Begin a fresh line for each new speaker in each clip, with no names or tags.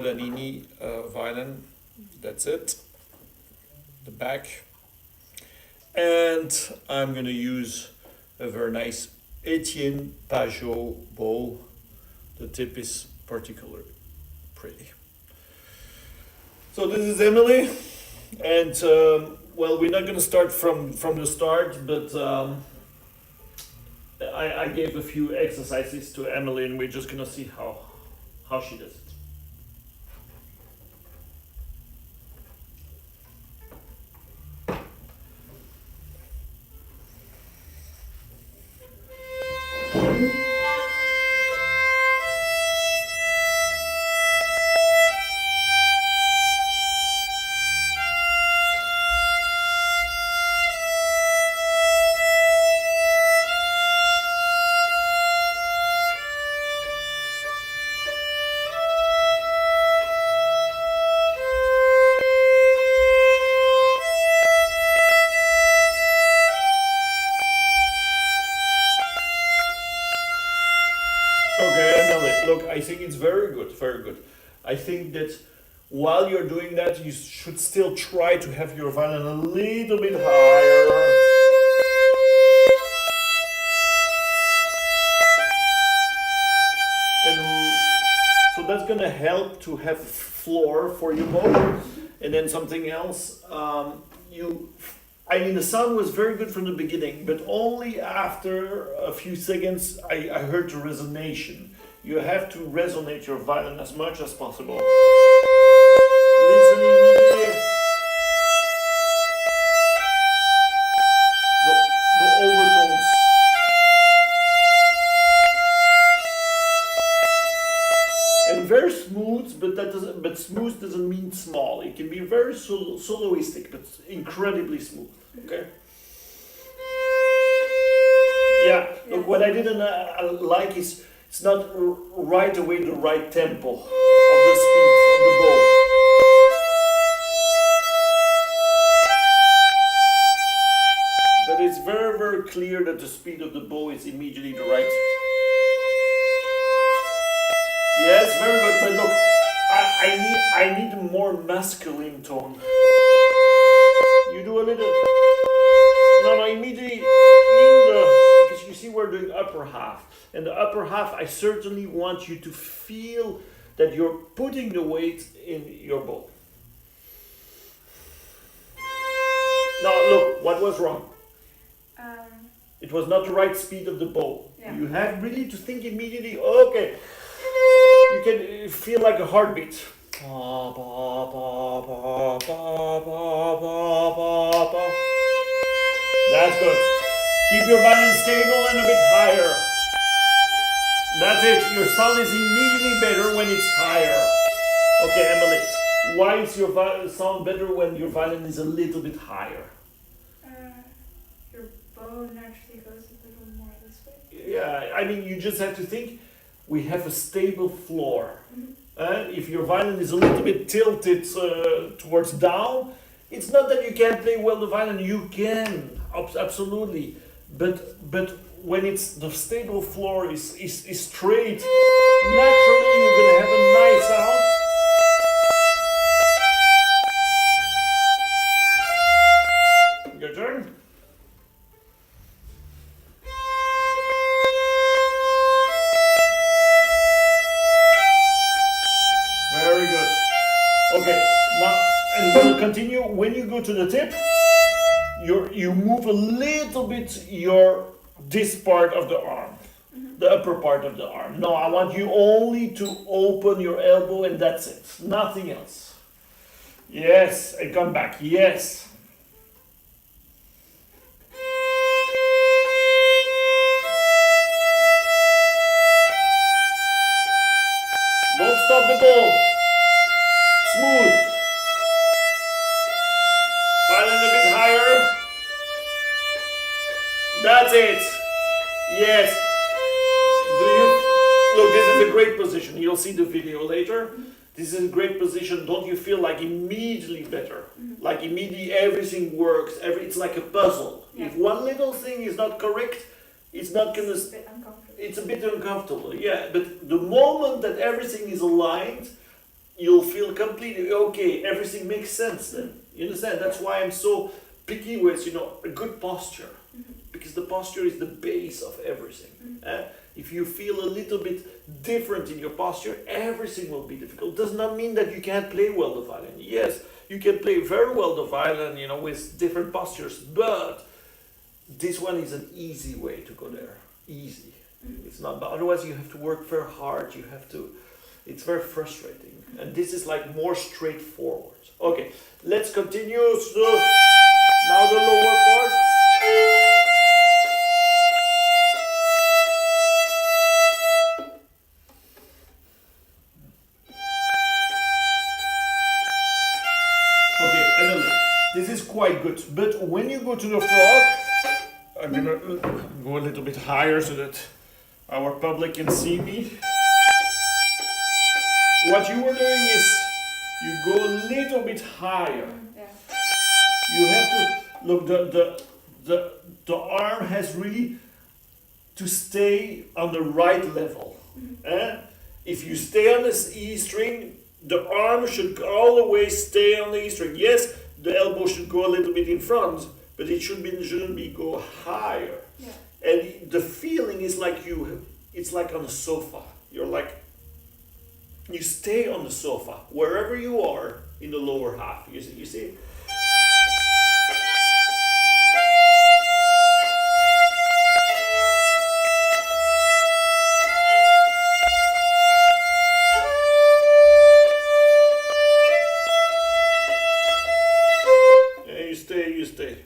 Lanini violin. That's it. The back. And I'm going to use a very nice Etienne Pajot bow. The tip is particularly pretty. So this is Emily, and well, we're not going to start from the start, but I gave a few exercises to Emily, and we're just going to see how she does it. Okay, Emily, look, I think it's very good, very good. I think that while you're doing that, you should still try to have your violin a little bit higher. And so that's gonna help to have floor for your bow. And then something else, I mean, the sound was very good from the beginning, but only after a few seconds I heard the resonation. You have to resonate your violin as much as possible. Listen immediately. The overtones. And very smooth, but smooth doesn't mean small. It can be very soloistic, but incredibly smooth. Okay. Yeah. Look, what I didn't like is it's not right away the right tempo of the speed of the bow. But it's very, very clear that the speed of the bow is immediately the right. Yes, very good. But look, I need a more masculine tone. You do a little. No, immediately because you see we're doing upper half. And the upper half, I certainly want you to feel that you're putting the weight in your bow. Now look, what was wrong? It was not the right speed of the bow.
Yeah.
You have really to think immediately, okay. You can feel like a heartbeat. That's good. Keep your violin stable and a bit higher. That's it. Your sound is immediately better when it's higher. Okay, Emily. Why is your sound better when your violin is a little bit higher?
Your bow naturally goes a little more this way.
Yeah, I mean, you just have to think we have a stable floor.
Mm-hmm.
If your violin is a little bit tilted towards down, it's not that you can't play well the violin. You can, absolutely. But when it's the stable floor is straight, naturally you're gonna have a nice sound. Your turn. Very good. Okay, now and we'll continue. When you go to the tip, you move a little bit this part of the arm, the upper part of the arm. No, I want you only to open your elbow and that's it. Nothing else. Yes, and come back. Yes. Don't stop the ball. Smooth. Violin a bit higher. That's it. Yes. Look, this is a great position. You'll see the video later. This is a great position. Don't you feel like immediately better?
Mm-hmm.
Like immediately everything works. It's like a puzzle.
Yeah.
If one little thing is not correct, it's not gonna.
It's a bit uncomfortable.
It's a bit uncomfortable. Yeah, but the moment that everything is aligned, you'll feel completely okay. Everything makes sense then. You understand? That's why I'm so picky with, a good posture. Because the posture is the base of everything. If you feel a little bit different in your posture, everything will be difficult. Does not mean that you can't play well the violin. Yes, you can play very well the violin, with different postures, but this one is an easy way to go there. Easy. It's not, but otherwise you have to work very hard. It's very frustrating. And this is like more straightforward. Okay, let's continue. So now the lower part. Okay, Emily, this is quite good. But when you go to the frog, I'm gonna go a little bit higher so that our public can see me. What you were doing is you go a little bit higher.
Yeah.
You have to look. The arm has really to stay on the right level. If you stay on this E string, the arm should all the way stay on the E string. Yes, the elbow should go a little bit in front, but it shouldn't be go higher.
Yeah.
And the feeling is like it's like on a sofa. You stay on the sofa, wherever you are in the lower half. You see? Yeah, you stay.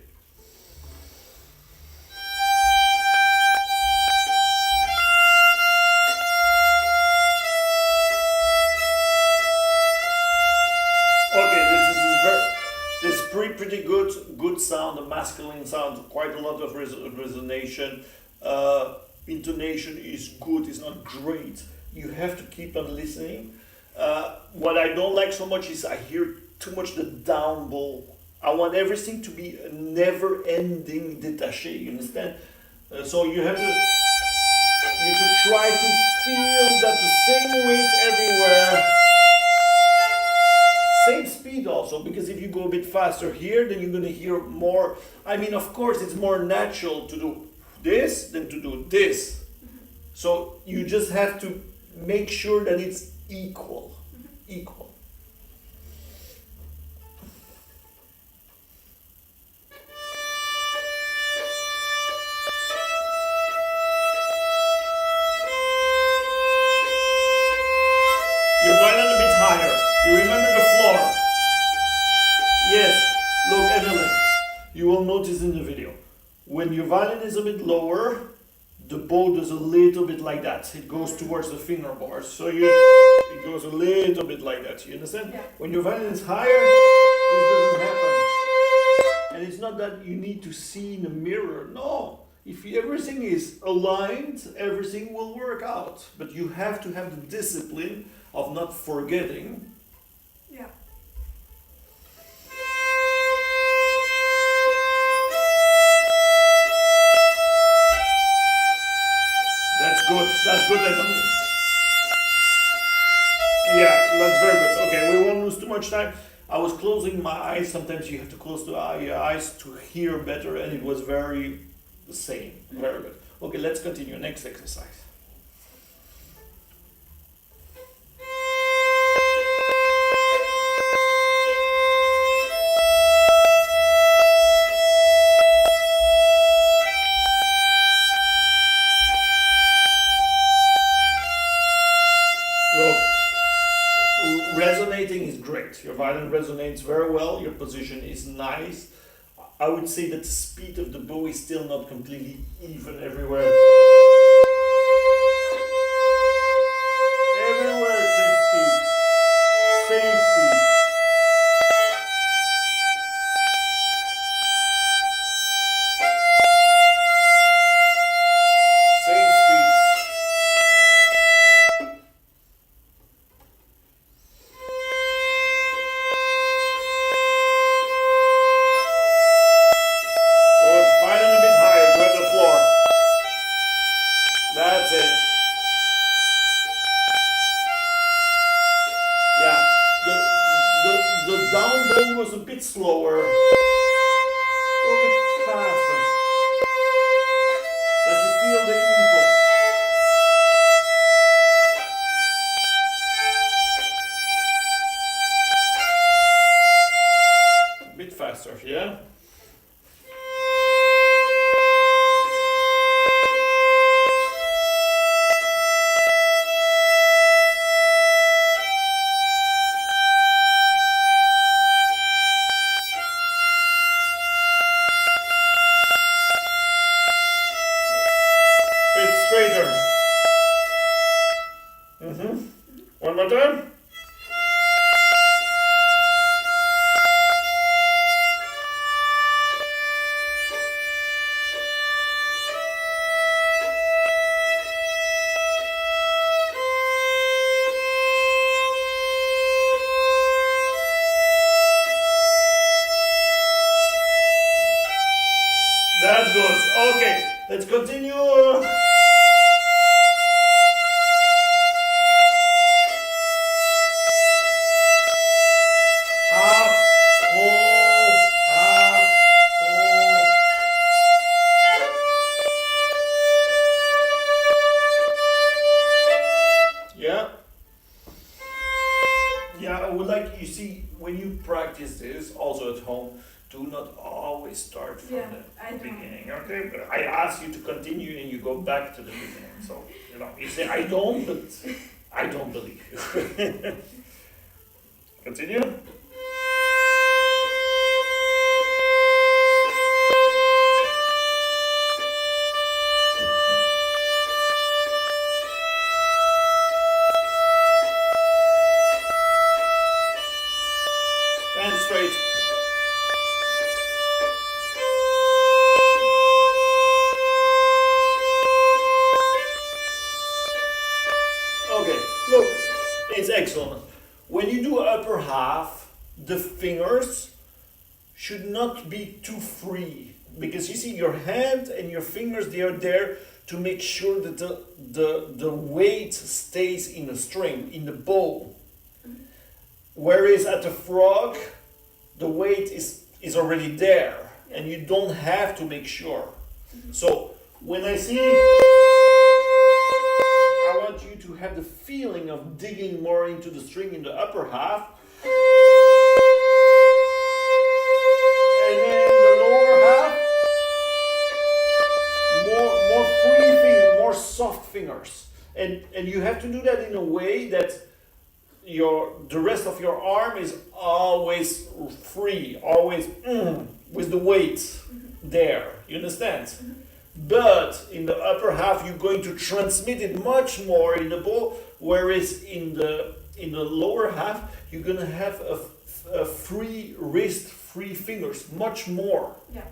Pretty good sound, a masculine sound, quite a lot of resonation. Intonation is good, it's not great. You have to keep on listening. What I don't like so much is I hear too much the down bow. I want everything to be a never-ending détaché. You understand? So you have to try to feel that the same weight everywhere. Same speed also, because if you go a bit faster here, then you're going to hear more. I mean, of course, it's more natural to do this than to do this. So you just have to make sure that it's equal. Equal. Your violin a bit higher. You remember the floor. Yes, look, Evelyn, you will notice in the video, when your violin is a bit lower, the bow does a little bit like that. It goes towards the fingerboard. So it goes a little bit like that. You understand?
Yeah.
When your violin is higher, this doesn't happen. And it's not that you need to see in the mirror. No. If everything is aligned, everything will work out. But you have to have the discipline of not forgetting.
Yeah.
That's good, Emily. Yeah, that's very good. Okay, we won't lose too much time. I was closing my eyes. Sometimes you have to close your eyes to hear better, and it was very the same. Very good. Okay, let's continue. Next exercise. Resonating is great. Your violin resonates very well. Your position is nice. I would say that the speed of the bow is still not completely even everywhere. Everywhere, same speed. Same speed. Same speeds. the down bow goes a bit slower, a bit faster. That you feel the impulse. A bit faster, yeah? Bit straighter. One more time. That's good. Okay, let's continue. Half, full, half, full. Yeah. Yeah, I would like you see when you practice this also at home, do not always start from
Yeah, I
the
don't.
beginning, okay? But I ask you to continue and you go back to the beginning. So, you know, you say I don't, but I don't believe you. Continue. And straight. Okay, look, it's excellent. When you do upper half, the fingers should not be too free because you see your hand and your fingers, they are there to make sure that the weight stays in the string, in the bow. Whereas at the frog, the weight is already there and you don't have to make sure. So when I see, I want you to have the feeling of digging more into the string in the upper half. And then the lower half, more free fingers, more soft fingers. And you have to do that in a way that the rest of your arm is always free, always with the weight there. You understand? But in the upper half, you're going to transmit it much more in the bow, whereas in the lower half, you're gonna have a free wrist, free fingers, much more.
Yeah.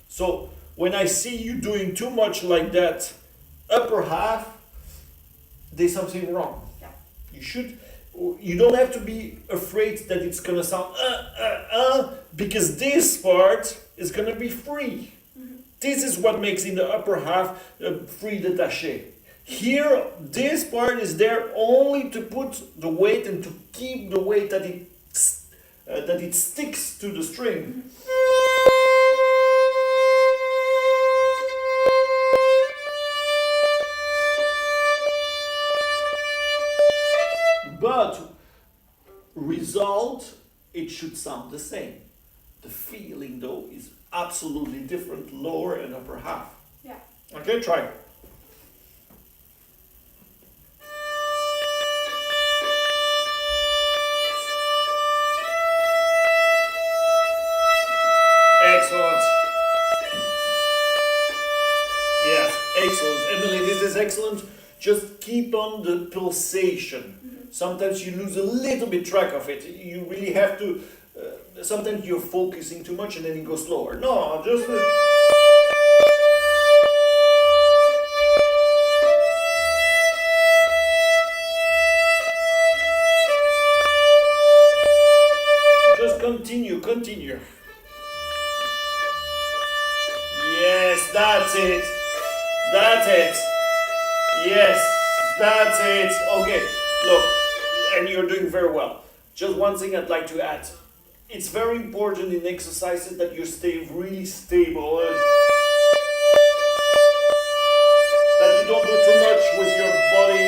So when I see you doing too much like that, upper half, there's something wrong.
Yeah.
You don't have to be afraid that it's gonna sound because this part is gonna be free. This is what makes in the upper half free détaché. Here, this part is there only to put the weight and to keep the weight that it sticks to the string. But result, it should sound the same. The feeling though is absolutely different, lower and upper half.
Yeah.
Okay, try. Excellent. Yes, excellent. Emily, this is excellent. Just keep on the pulsation. Sometimes you lose a little bit track of it. You really have to, sometimes you're focusing too much and then it goes slower. No, just... just continue. Yes, that's it. That's it. Yes, that's it. Okay, look, and you're doing very well. Just one thing I'd like to add. it's very important in exercises that you stay really stable, that you don't do too much with your body,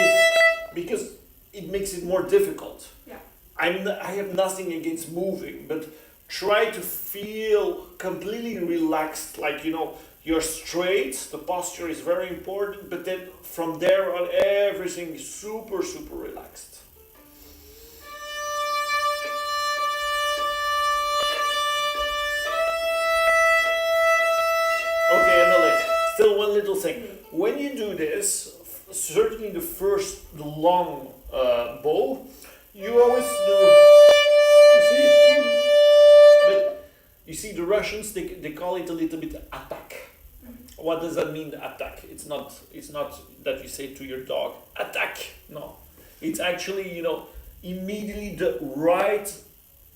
because it makes it more difficult.
Yeah.
I have nothing against moving, but try to feel completely relaxed, like, you know, you're straight, the posture is very important, but then from there on, everything is super, super relaxed. Okay, Emily, still one little thing. When you do this, certainly the long bow, you always do, you see? But you see, the Russians, they call it a little bit attack. What does that mean, attack? It's not that you say to your dog, attack. No. It's actually, you know, immediately the right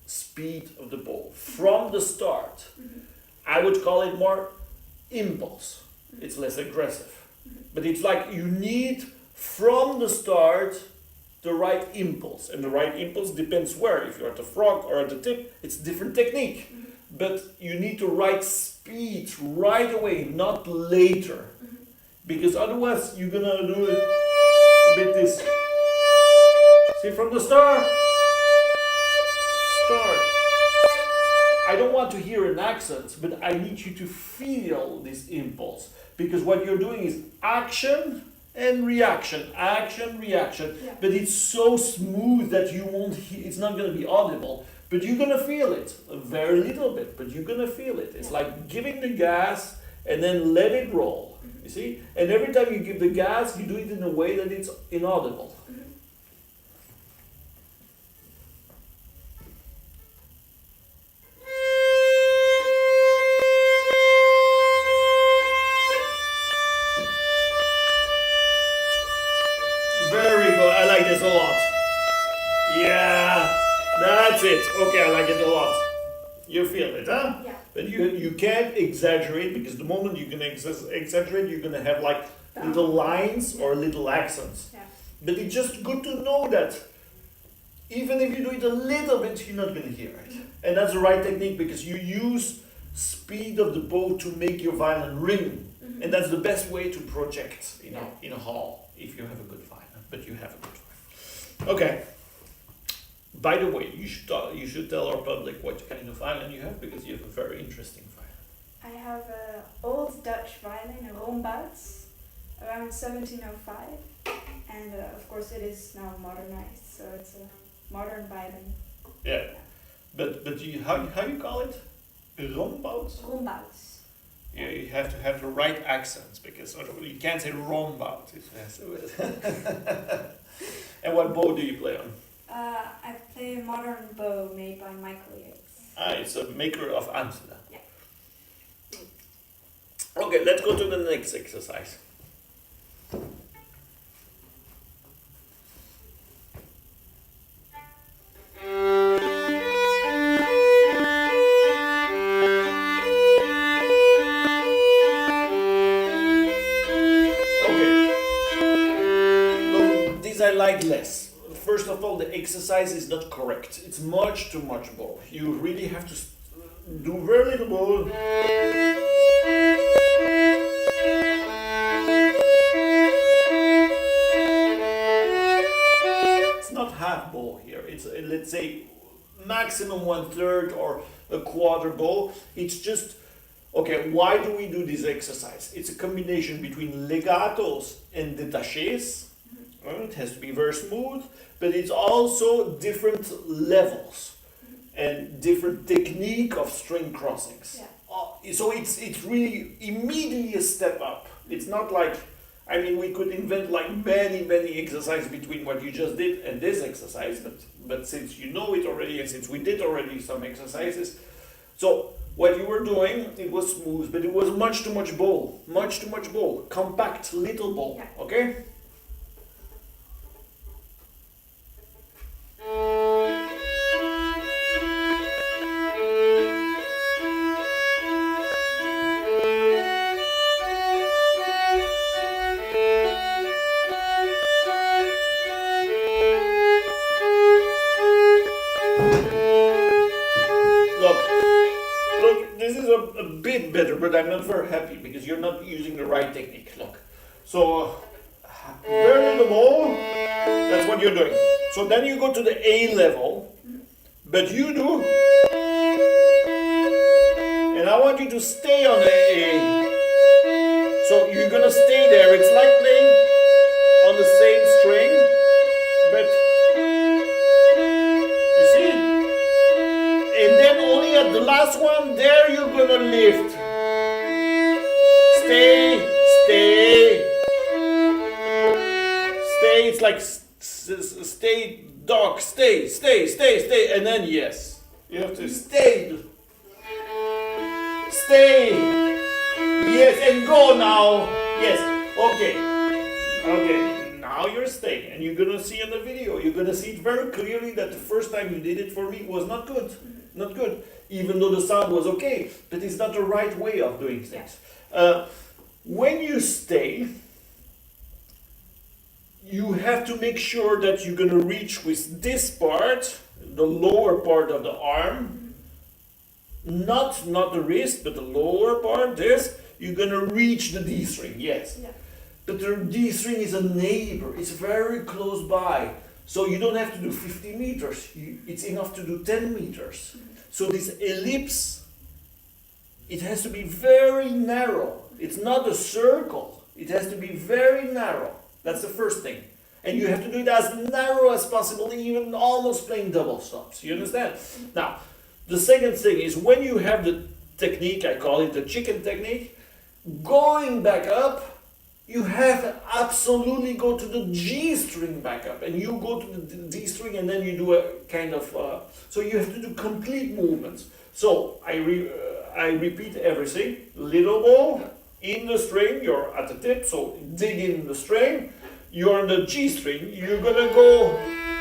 speed of the bow. From the start, I would call it more impulse. It's less aggressive. But it's like you need, from the start, the right impulse. And the right impulse depends where. If you're at the frog or at the tip, it's different technique. But you need the right speed right away, not later. Because otherwise you're gonna do it a bit this. See, from the start. I don't want to hear an accent, but I need you to feel this impulse. Because what you're doing is action and reaction, action, reaction.
Yeah.
But it's so smooth that you won't it's not gonna be audible. But you're gonna feel it, a very little bit, but you're gonna feel it. It's like giving the gas and then let it roll, you see? And every time you give the gas, you do it in a way that it's inaudible. Very good, I like this a lot. Yeah. That's it. Okay, I like it a lot. You feel it, huh?
Yeah.
But you can't exaggerate, because the moment you're gonna exaggerate, you're gonna have like little lines or little accents.
Yeah.
But it's just good to know that even if you do it a little bit, you're not gonna hear it. And that's the right technique, because you use speed of the bow to make your violin ring. And that's the best way to project, you know, in a hall, if you have a good violin. But you have a good violin. Okay. By the way, you should tell our public what kind of violin you have, because you have a very interesting violin.
I have an old Dutch violin, a Rombouts, around 1705, and of course it is now modernized, so it's a modern violin.
Yeah, but how you call it? Rombouts?
Rombouts.
Yeah, you have to have the right accents, because you can't say rombout. And what bow do you play on?
I play a modern bow made by Michael Yates.
It's a maker of Amsterdam.
Yeah.
Okay, let's go to the next exercise. Okay. No, these I like less. First of all, the exercise is not correct. It's much too much bow. You really have to do very little bow. It's not half bow here. It's let's say maximum 1/3 or a quarter bow. It's just, okay, why do we do this exercise? It's a combination between legatos and détachés. It has to be very smooth, but it's also different levels and different technique of string crossings.
Yeah.
So it's really immediately a step up. It's not like, I mean, we could invent like many exercises between what you just did and this exercise, but since you know it already, and since we did already some exercises, so what you were doing, it was smooth, but it was much too much bow, compact little bow,
Yeah.
okay? a bit better, but I'm not very happy because you're not using the right technique. Look. So, very little ball, that's what you're doing. So then you go to the A level, but you do, and I want you to stay on the A. So you're gonna stay there. It's like playing on the same string, but you see it? And then only at the last one, there you're gonna lift. Stay, stay. Stay, it's like stay, dog, stay, stay, stay, stay, and then yes. You have to stay. Stay. Yes, and go now. Yes, okay. Okay, now you're staying, and you're gonna see in the video, you're gonna see it very clearly that the first time you did it for me was not good. Not good. Even though the sound was okay, but it's not the right way of doing things. When you stay, you have to make sure that you're gonna reach with this part, the lower part of the arm, not the wrist, but the lower part, this, you're gonna reach the D string, yes.
Yeah.
But the D string is a neighbor, it's very close by. So you don't have to do 50 meters, it's enough to do 10 meters. So this ellipse, it has to be very narrow. It's not a circle, it has to be very narrow. That's the first thing. And you have to do it as narrow as possible, even almost playing double stops. You understand? Now, the second thing is when you have the technique, I call it the chicken technique, going back up, you have to absolutely go to the G string back up. And you go to the D string and then you do a kind of, so you have to do complete movements. So I repeat everything. Little ball in the string, you're at the tip, so dig in the string. You're on the G string, you're gonna go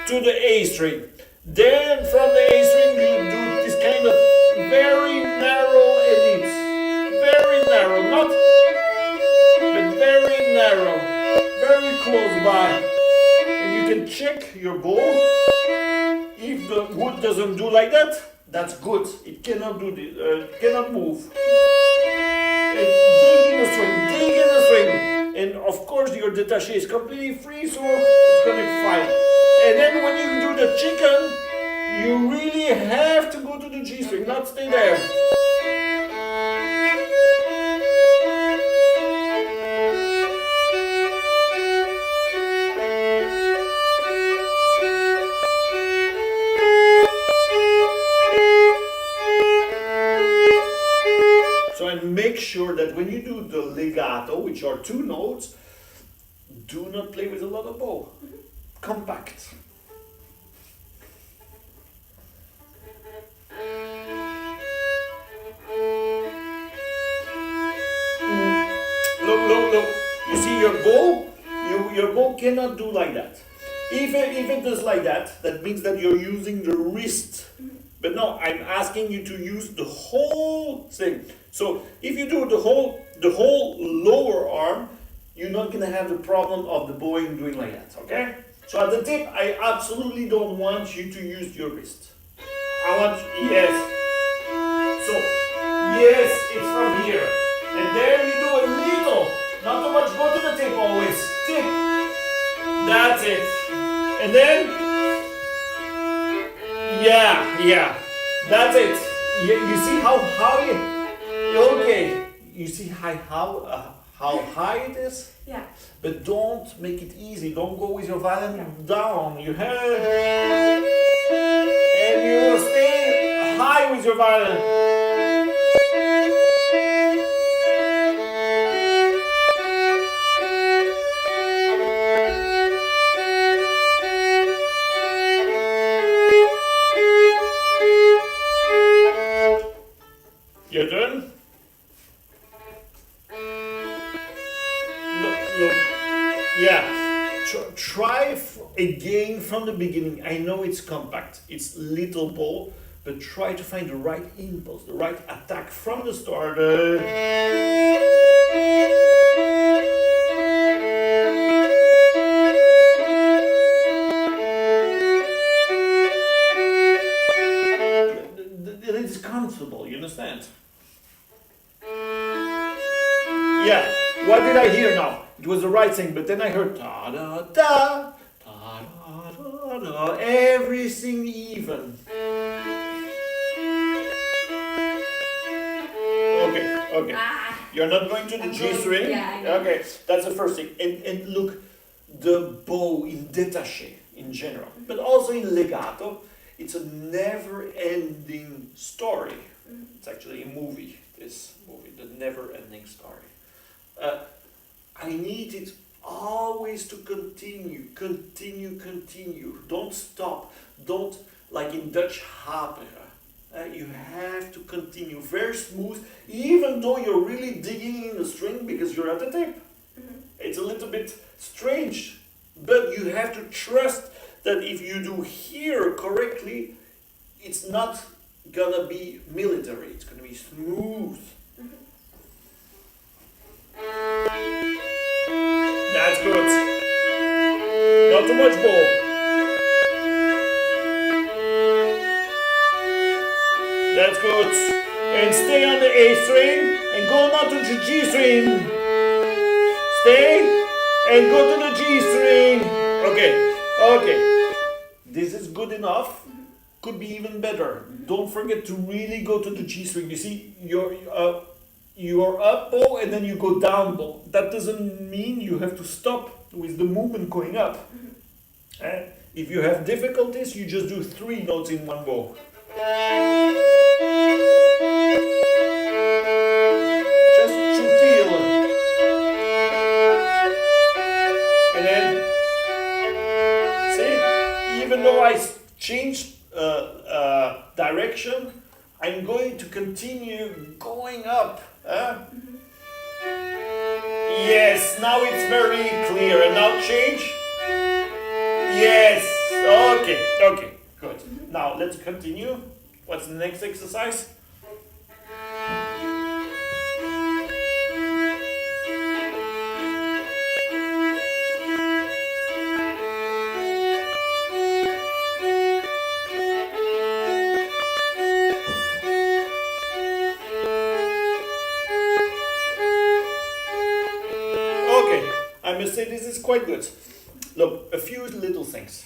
to the A string. Then from the A string you do this kind of very narrow ellipse. Very narrow, not, but very narrow. Very close by. And you can check your bow. If the wood doesn't do like that, that's good. It cannot do this, cannot move. And dig in the string, dig in the string. And of course your détaché is completely free, so it's gonna be fine. And then when you do the chicken, you really have to go to the G string, not stay there. And make sure that when you do the legato, which are 2 notes, do not play with a lot of bow. Compact. Look. You see your bow? Your bow cannot do like that. If it does like that, that means that you're using the wrist. But no, I'm asking you to use the whole thing. So if you do the whole lower arm, you're not gonna have the problem of the bowing doing like that, okay? So at the tip, I absolutely don't want you to use your wrist. I want, yes. So, yes, it's from here. And there you do a little, not too much, go to the tip always. Tip. That's it. And then, yeah, that's it. You see how high, okay, you see how high it is?
Yeah.
But don't make it easy, don't go with your violin down, you have, and you will stay high with your violin. Your turn. Look. Yeah. Try again from the beginning. I know it's compact, it's little bow, but try to find the right impulse, the right attack from the start. It's comfortable, you understand? Yeah, what did I hear now? It was the right thing, but then I heard da da da, da da da da, everything even. Okay, okay.
Ah,
You're not going to the
I'm
G
going-
string?
yeah, I know.
Okay, that's the first thing. And look, the bow in détaché in general, but also in legato, it's a never-ending story. It's actually a movie, this movie, The Never-Ending Story. I need it always to continue, continue, continue. Don't stop. Don't, like in Dutch, haperen. You have to continue very smooth, even though you're really digging in the string because you're at the tip. It's a little bit strange, but you have to trust that if you do here correctly, it's not gonna be military, it's gonna be smooth. That's good. Not too much bow. That's good. And stay on the A string and go not to the G string. Stay and go to the G string. Okay, okay. This is good enough. Could be even better. Don't forget to really go to the G string. You see, you're up bow and then you go down bow. That doesn't mean you have to stop with the movement going up. If you have difficulties, you just do 3 notes in one bow. Just to feel. And then, see, even though I changed direction, I'm going to continue going up. Yes, now it's very clear. And now change. Yes. Okay. Okay. Good. Now let's continue. What's the next exercise? Okay, I must say this is quite good. Look, a few little things.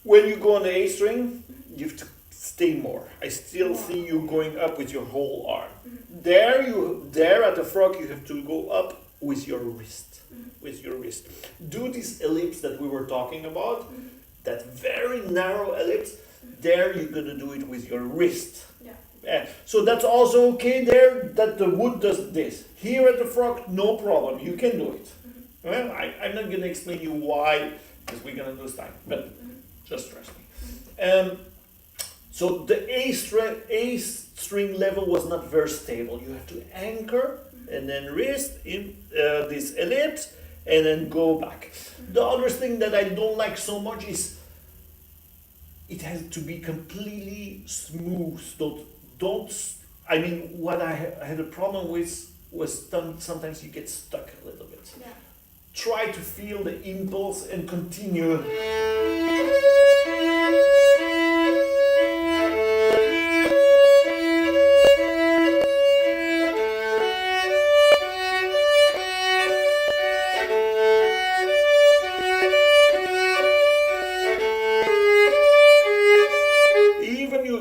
When you go on the A string, you have to stay more. I still see you going up with your whole arm. There at the frog, you have to go up with your wrist. With your wrist. Do this ellipse that we were talking about, that very narrow ellipse. There you're gonna do it with your wrist. So that's also okay there that the wood does this. Here at the frog, no problem, you can do it. Well, I'm not going to explain you why, because we're going to lose time, but just trust me. So the A string level was not very stable. You have to anchor and then wrist in this ellipse and then go back. The other thing that I don't like so much is it has to be completely smooth. I mean, what I had a problem with was sometimes you get stuck a little bit.
Yeah.
Try to feel the impulse and continue.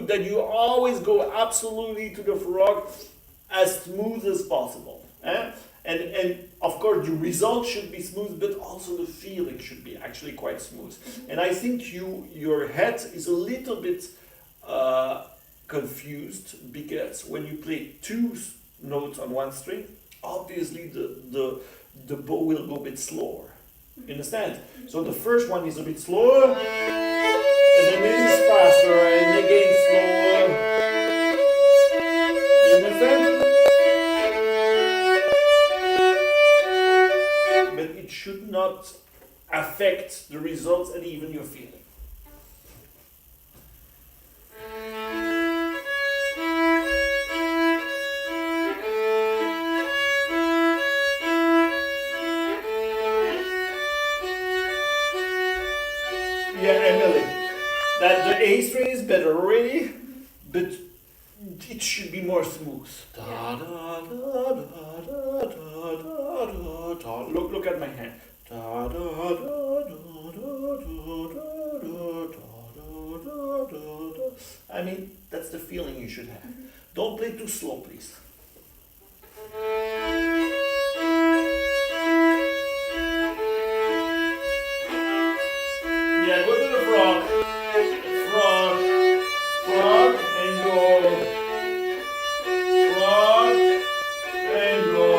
That you always go absolutely to the frog as smooth as possible. And of course the result should be smooth, but also the feeling should be actually quite smooth. And I think your head is a little bit confused, because when you play 2 notes on one string, obviously the bow will go a bit slower. You understand? So the first one is a bit slower, and then this is faster, and again slower. You understand? But it should not affect the results and even your feeling. Yeah, Emily. That the A string is better already, but it should be more smooth. Da, da, da, da, da, da, da, da, da. Look at my hand. Da, da, da, da, da, da, da, da, da, da, da. I mean, that's the feeling you should have. Don't play too slow, please. Yeah, go to the frog. Frog. Frog and go. Frog and go.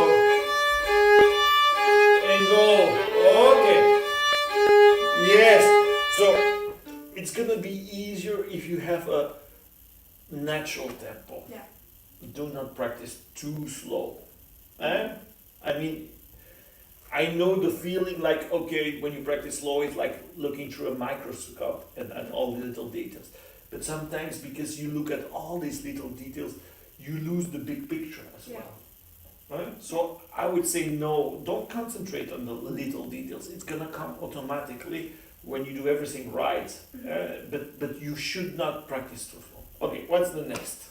And go. Okay. Yes. So it's gonna be easier if you have a natural tempo.
Yeah.
Do not practice too slow. Eh? I mean, I know the feeling like, okay, when you practice slow, it's like looking through a microscope and all the little details. But sometimes because you look at all these little details, you lose the big picture as
Yeah.
well. Right? So I would say no, don't concentrate on the little details. It's gonna come automatically when you do everything right. But you should not practice too slow. Okay, what's the next?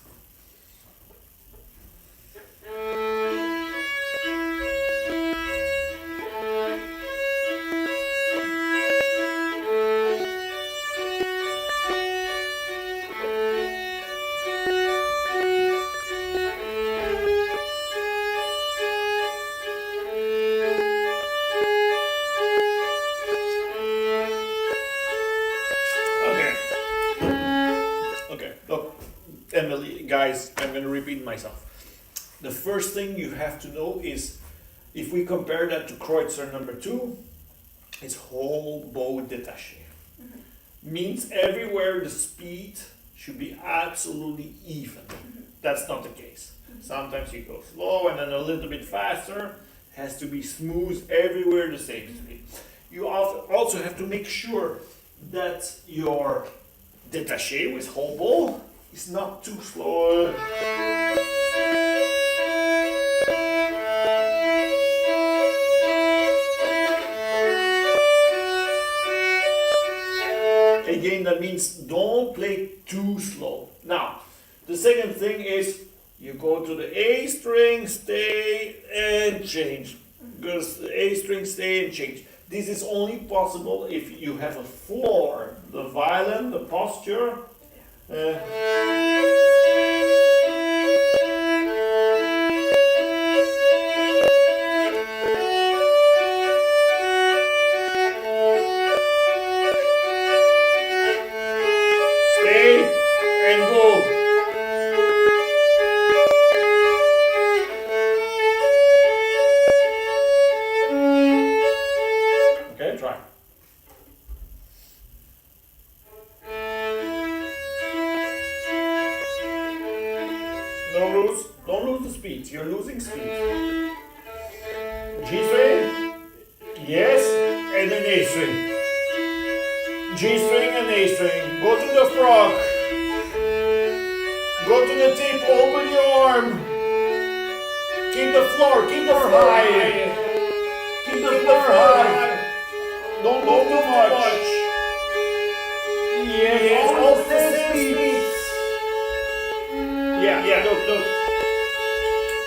Okay, look, Emily, guys, I'm going to repeat myself. The first thing you have to know is if we compare that to Kreutzer number 2, it's whole bow détaché. Means everywhere the speed should be absolutely even. That's not the case. Sometimes you go slow and then a little bit faster. It has to be smooth everywhere the same speed. You also have to make sure that your détaché with whole bow is not too slow. Again, that means don't play too slow. Now, the second thing is you go to the A string, stay and change. Because the A string, stay and change. This is only possible if you have a floor, the violin, the posture. Stay and go. Okay, try. Don't lose the speed. You're losing speed. G string, yes, and an A string. G string and A string. Go to the frog. Go to the tip. Open your arm. Keep the floor high. Keep the floor high. Don't go too much. Yes, all the speed. Yeah, look.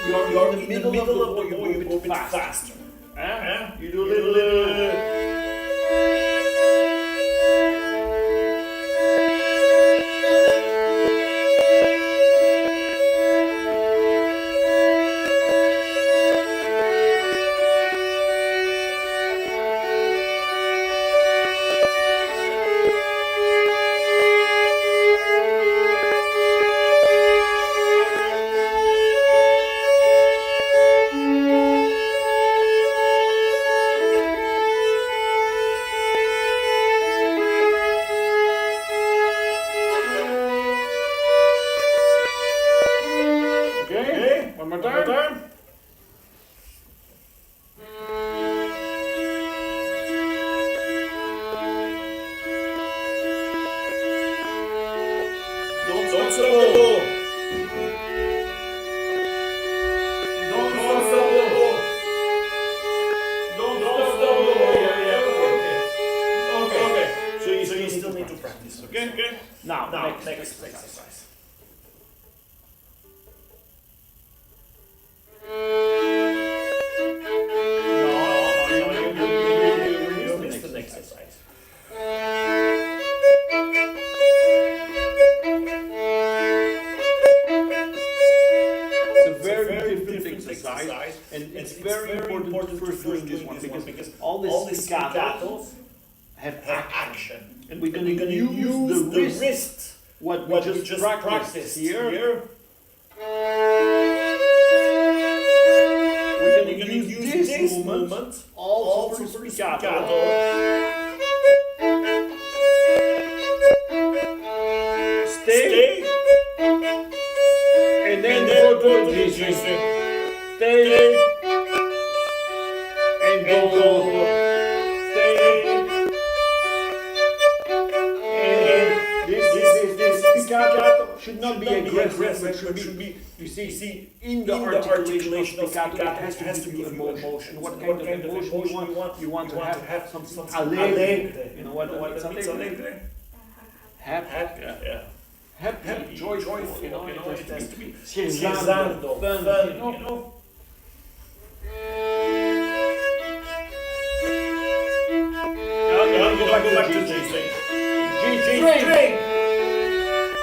You're in the middle of the bow, you move a bit faster. You do a little. Okay, one more time. Don't stop the bow. Don't stop the bow. Don't stop the bow. Yeah, okay. So you still need to practice, okay? Now, next exercise.
And it's very important first doing this one because all these staccatos have action. And we're going to use the wrist, what we just practiced here. We're going to use this movement also for staccato. Stay. And then go to the G string. Stay. And go. Stay. And this staccato should not be aggressive, but should be, you see, in the articulation of staccato, it has to be emotion. What kind of emotion you want? You want to have something alegre. You know what means alegre? Happy. Yeah. Happy, joyful, you know, it has to be scherzando, fun, you know. Now go back to G string. G string.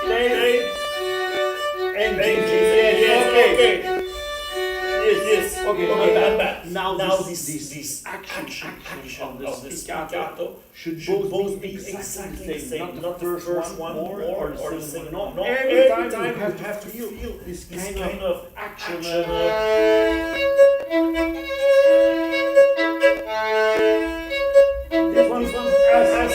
Stay. And G string. Okay. Yes. Okay. Now this action of the staccato should both be exactly the same. Not the first one more or the second. No. Every time you have to feel this kind of action. This one as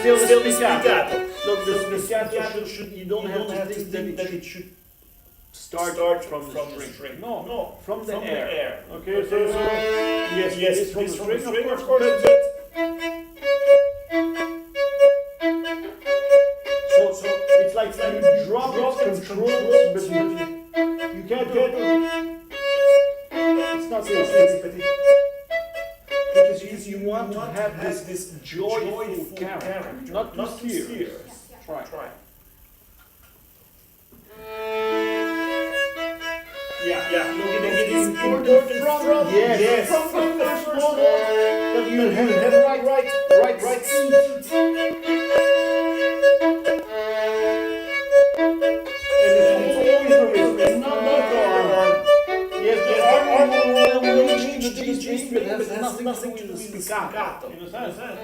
Still the staccato. Look, the staccato should you don't have to think that it should start from the string. No, from the air. Okay, so yes, from the string, of course. So it's like you drop controls, but you can't get it. It's not this. Because you want to have this joyful character, not tears. Try. Yeah. Look at it. It's important from yes. From the first note that you have right feet. And it's always the wrist. It's not the arm. Yes, the arm will reach the G string, but it has nothing to do with the staccato. You understand?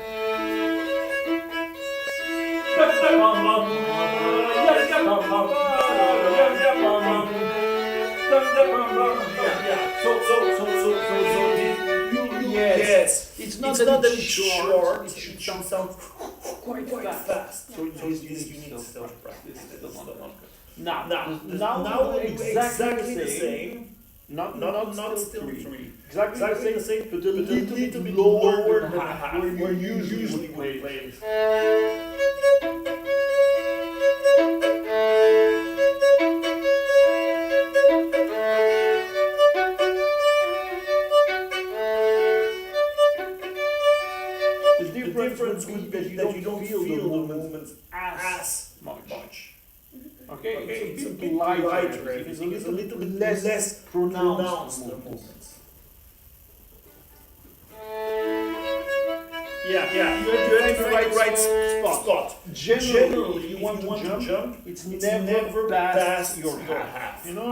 Yes. It's not that it's short. It should sound quite fast. So you need to practice. Now exactly the same. Not still three. Exactly the same, but a little bit lower than half, where you usually play it. The difference would be that you don't feel the movements as much. Okay, it's a bit lighter, it's a little bit less pronounced the movements. Yeah, you have the right spot. Generally, you want to jump, it's never past your half. You know?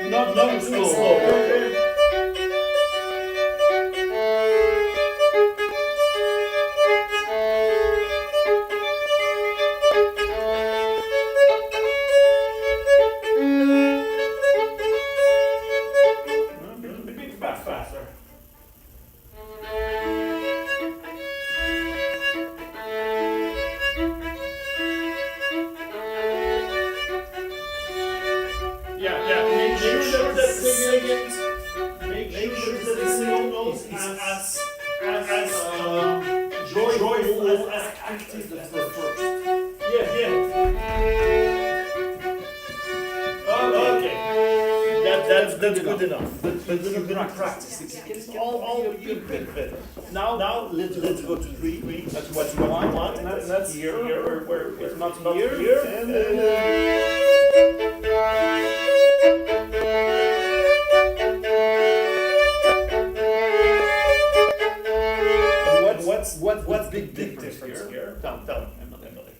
Not too slow. Faster. Make sure that the single note is as joyful as active as the first.
Okay. That's good enough.
But
But
you're
you're
gonna
gonna practice.
practice.
It
It
can
can
all
all
be
be
a bit better.
Now,
Now let's go to three.
that's
That's
what
what
you
you
want,
want,
and
and
that's
here,
here,
where
it's
it's
not
not
here,
here,
and what's the big difference here? Tell me, Emily.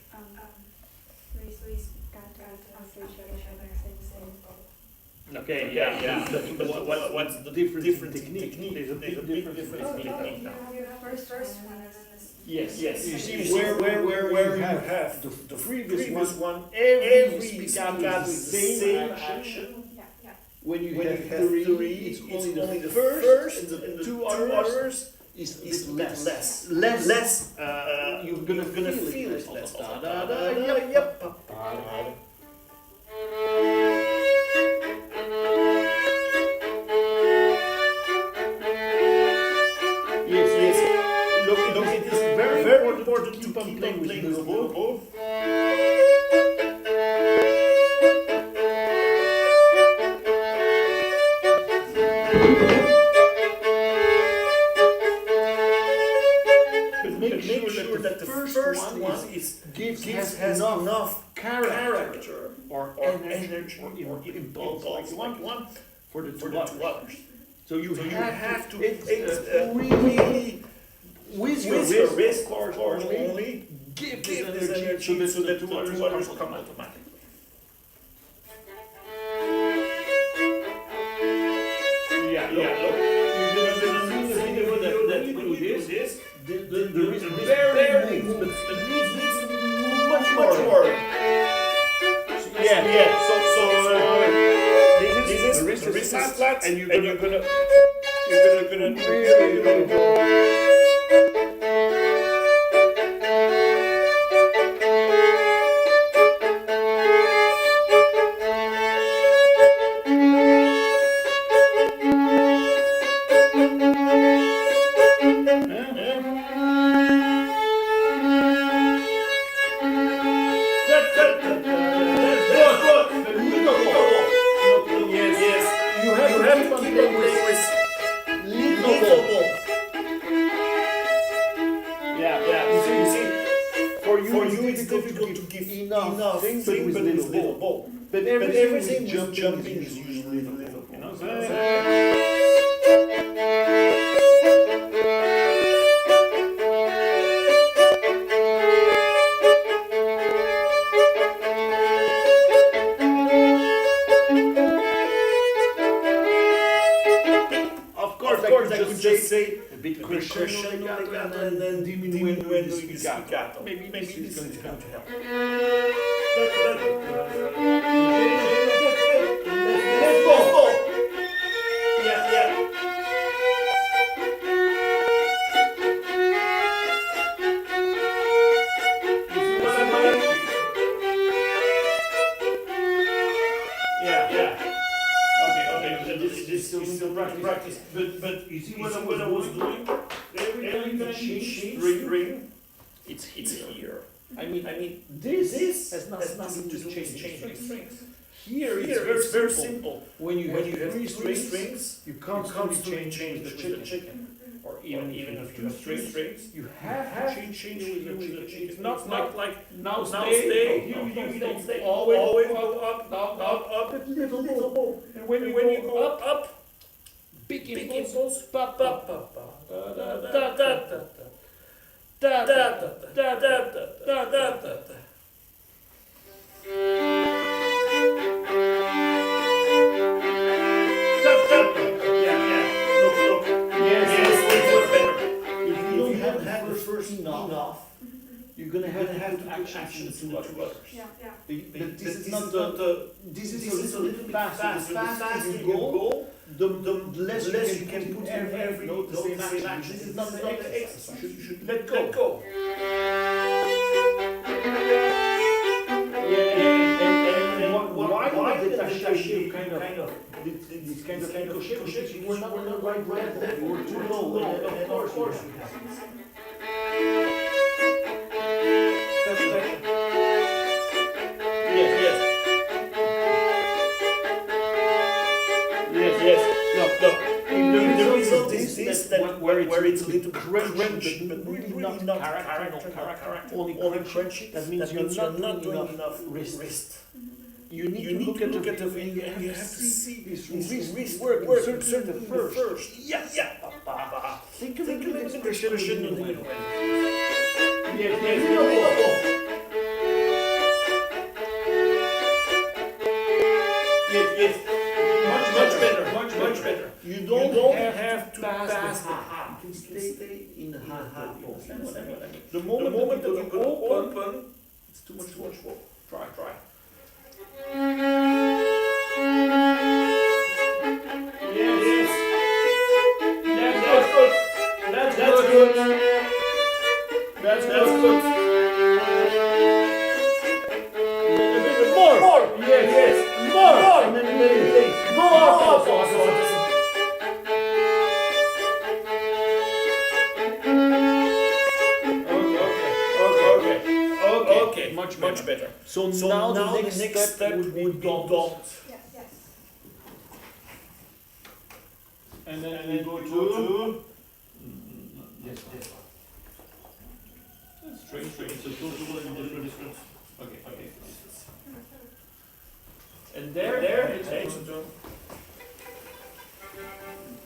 Three scattered after each other, same.
Okay, yeah. But what's the difference in technique? There's a big difference in
Oh,
technique.
you have first one and then this.
Yes. You see
where
you
you
have
have
the
the
previous
previous
one,
one,
every
every
spiccato is the same action.
Yeah.
When you
When
have
you have
three,
three,
it's
it's
only the first, and the two others
others
is
is
less.
less.
You're gonna feel it
less.
Da, da, da, yep. Yes. Look, it is very important to keep on playing with the bow. But make sure that the first one has enough character or energy or impulse like you want for the two others. So you have to really with your wrist chords only give this energy so that the two others come automatically. Yeah. Look, you're gonna see the video that when you do this, the wrist barely moves, but the knees needs to move much more. Yeah. So this is the wrist is flat, and you're gonna Yes. You have to keep on playing with little ball. Yeah. You see, for you it's difficult to give enough things with little ball. But everything with jumping is usually little ball. You know, Of course, I could just say a bit crescendo legato and then diminuendo the spiccato. Maybe this is going to help. Let's go. Yeah. Yeah. Okay. This is still practice. But you see what I was doing? Every time you change string, it's here. I mean, this has nothing to do with changing strings. Here it's very simple. When you have three strings, you constantly change the chicken. Or even if you have two strings, you have to change with the chicken. It's not like now stay, here we don't stay, always up, but little more. And when you go up, big impulse, pop, da da da. Look. If you haven't had the first enough, you're gonna have to action to two others.
Yeah.
But this is a little bit fast. The faster you go, the less you can put in every note the same action. This is not the exercise. You should let go. Why did I show kind of this kind of ricochet? You were not on the right level. You were too low. And of course. little crunchy, but really not character, only crunchy. That means you're not doing enough wrist. You need to look at the video and you have to see this wrist work, certainly the first. Yeah. Think of it as a Christian in the way. Yes. Much better. You don't have to pass the half. You can stay in the half. The moment that you open, it's too much work. Try. Yes. That's good. That's good. A bit more. Yes. More. And then go up. Okay. Much better. So now the next step would be dots.
Yes.
And then we go to yes. Straight. So total and different. Okay. And there it takes.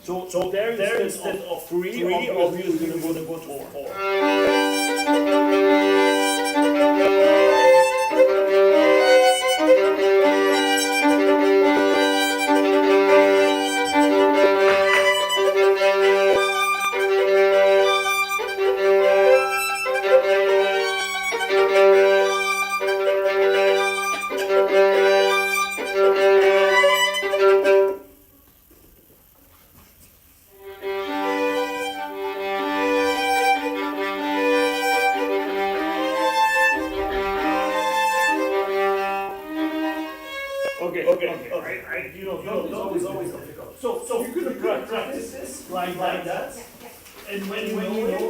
So there instead of three, obviously we're gonna go to four. Okay. You know, it's always difficult. So you're gonna practice this like that,
Yeah.
and when you know